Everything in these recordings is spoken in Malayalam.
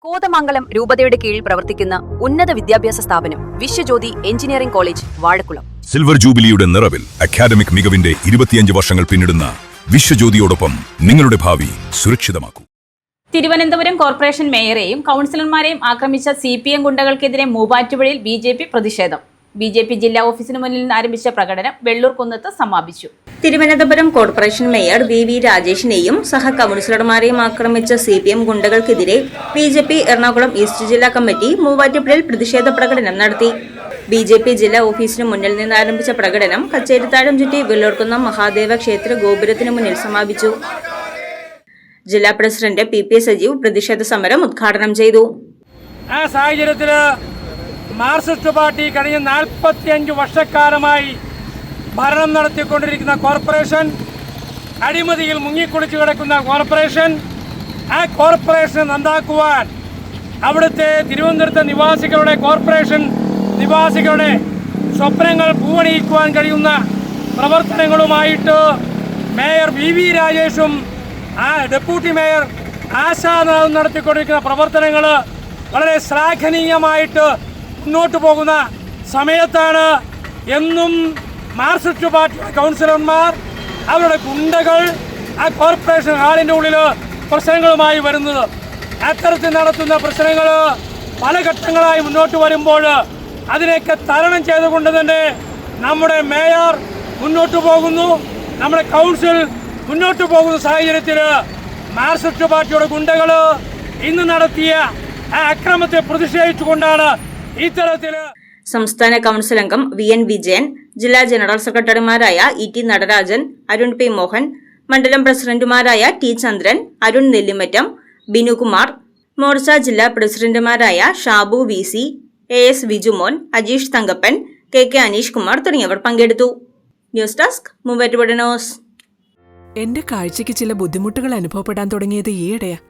കോതമംഗലം രൂപതയുടെ കീഴിൽ പ്രവർത്തിക്കുന്ന ഉന്നത വിദ്യാഭ്യാസ സ്ഥാപനം Vishwajyothi engineering college Vazhakulam. Silver ജൂബിലിയുടെ നിറവിൽ അക്കാദമിക് മികവിന്റെ 25 വർഷങ്ങൾ പിന്നിടുന്ന വിശ്വജ്യോതിയോടൊപ്പം നിങ്ങളുടെ ഭാവി സുരക്ഷിതമാക്കൂ. തിരുവനന്തപുരം കോർപ്പറേഷൻ മേയറെയും കൗൺസിലർമാരെയും ആക്രമിച്ച CPM ഗുണ്ടകൾക്കെതിരെ മൂവാറ്റുപുഴയിൽ BJP പ്രതിഷേധം. BJP ജില്ലാ ഓഫീസിന് മുന്നിൽ നിന്ന് ആരംഭിച്ച പ്രകടനം വെള്ളൂർകുന്നത്ത് സമാപിച്ചു. തിരുവനന്തപുരം കോർപ്പറേഷൻ മേയർ VV രാജേഷിനെയും സഹ കൗൺസിലർമാരെയും ആക്രമിച്ച CPM ഗുണ്ടകൾക്കെതിരെ BJP എറണാകുളം ഈസ്റ്റ് ജില്ലാ കമ്മിറ്റി മൂവാറ്റുപുഴയിൽ പ്രതിഷേധ പ്രകടനം നടത്തി. BJP ജില്ലാ ഓഫീസിന് മുന്നിൽ നിന്ന് ആരംഭിച്ച പ്രകടനം കച്ചേരിത്താഴം ചുറ്റി വെള്ളൂർക്കുന്നം മഹാദേവ ക്ഷേത്ര ഗോപുരത്തിനു മുന്നിൽ സമാപിച്ചു. ജില്ലാ പ്രസിഡന്റ് PP സജീവ് പ്രതിഷേധ സമരം ഉദ്ഘാടനം ചെയ്തു. ആ സാഹചര്യത്തിൽ മാർക്സിസ്റ്റ് പാർട്ടി കഴിഞ്ഞ 45 വർഷക്കാലമായി ഭരണം നടത്തിക്കൊണ്ടിരിക്കുന്ന കോർപ്പറേഷൻ, അഴിമതിയിൽ മുങ്ങിക്കുളിച്ചു കിടക്കുന്ന കോർപ്പറേഷൻ, ആ കോർപ്പറേഷൻ നന്നാക്കുവാൻ അവിടുത്തെ തിരുവനന്തപുരത്തെ നിവാസികളുടെ കോർപ്പറേഷൻ നിവാസികളുടെ സ്വപ്നങ്ങൾ പൂവണിയിക്കുവാൻ കഴിയുന്ന പ്രവർത്തനങ്ങളുമായിട്ട് മേയർ VV രാജേഷും ഡെപ്യൂട്ടി മേയർ ആശാനാഥും നടത്തിക്കൊണ്ടിരിക്കുന്ന പ്രവർത്തനങ്ങൾ വളരെ ശ്ലാഘനീയമായിട്ട് മുന്നോട്ട് പോകുന്ന സമയത്താണ് എന്നും മാർക്സിസ്റ്റ് പാർട്ടി കൗൺസിലർമാർ അവരുടെ ഗുണ്ടകൾ ആ കോർപ്പറേഷൻ ഹാളിൻ്റെ ഉള്ളിൽ പ്രശ്നങ്ങളുമായി വരുന്നത്. അത്തരത്തിൽ നടത്തുന്ന പ്രശ്നങ്ങൾ പല ഘട്ടങ്ങളായി മുന്നോട്ട് വരുമ്പോൾ അതിനെയൊക്കെ തരണം ചെയ്തുകൊണ്ട് തന്നെ നമ്മുടെ മേയർ മുന്നോട്ട് പോകുന്നു, നമ്മുടെ കൗൺസിൽ മുന്നോട്ട് പോകുന്ന സാഹചര്യത്തിൽ മാർക്സിസ്റ്റ് പാർട്ടിയുടെ ഗുണ്ടകൾ ഇന്ന് നടത്തിയ ആ അക്രമത്തെ പ്രതിഷേധിച്ചുകൊണ്ടാണ് ഇത്തരത്തിൽ സംസ്ഥാന കൗൺസിൽ അംഗം VN വിജയൻ, ജില്ലാ ജനറൽ സെക്രട്ടറിമാരായ ET നടരാജൻ, അരുൺ P മോഹൻ, മണ്ഡലം പ്രസിഡന്റുമാരായ T ചന്ദ്രൻ, അരുൺ നെല്ലിമറ്റം, ബിനുകുമാർ, മോർച്ച ജില്ലാ പ്രസിഡന്റുമാരായ Shabu VC, AS Vijumon, Ajeesh Thankappan, KK Aneesh Kumar തുടങ്ങിയവർ പങ്കെടുത്തു. News desk Muvattupuzha news. എന്റെ കാഴ്ചയ്ക്ക് ചില ബുദ്ധിമുട്ടുകൾ അനുഭവപ്പെടാൻ തുടങ്ങിയത് ഈയിടെയാ.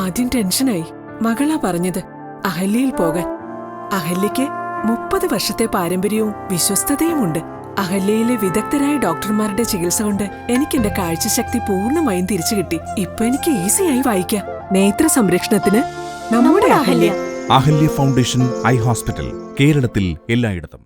ആദ്യം ടെൻഷനായി. മകളാ പറഞ്ഞത് അഹല്യയിൽ പോകാൻ. അഹല്യയ്ക്ക് 30 വർഷത്തെ പാരമ്പര്യവും വിശ്വസ്തതയുമുണ്ട്. അഹല്യയിലെ വിദഗ്ധരായ ഡോക്ടർമാരുടെ ചികിത്സ കൊണ്ട് എനിക്ക് എന്റെ കാഴ്ചശക്തി പൂർണ്ണമായും തിരിച്ചു കിട്ടി. ഇപ്പൊ എനിക്ക് ഈസിയായി വായിക്കാം. നേത്ര സംരക്ഷണത്തിന് നമ്മുടെ Ahalya. Ahalya foundation eye hospital, കേരളത്തിൽ എല്ലായിടത്തും.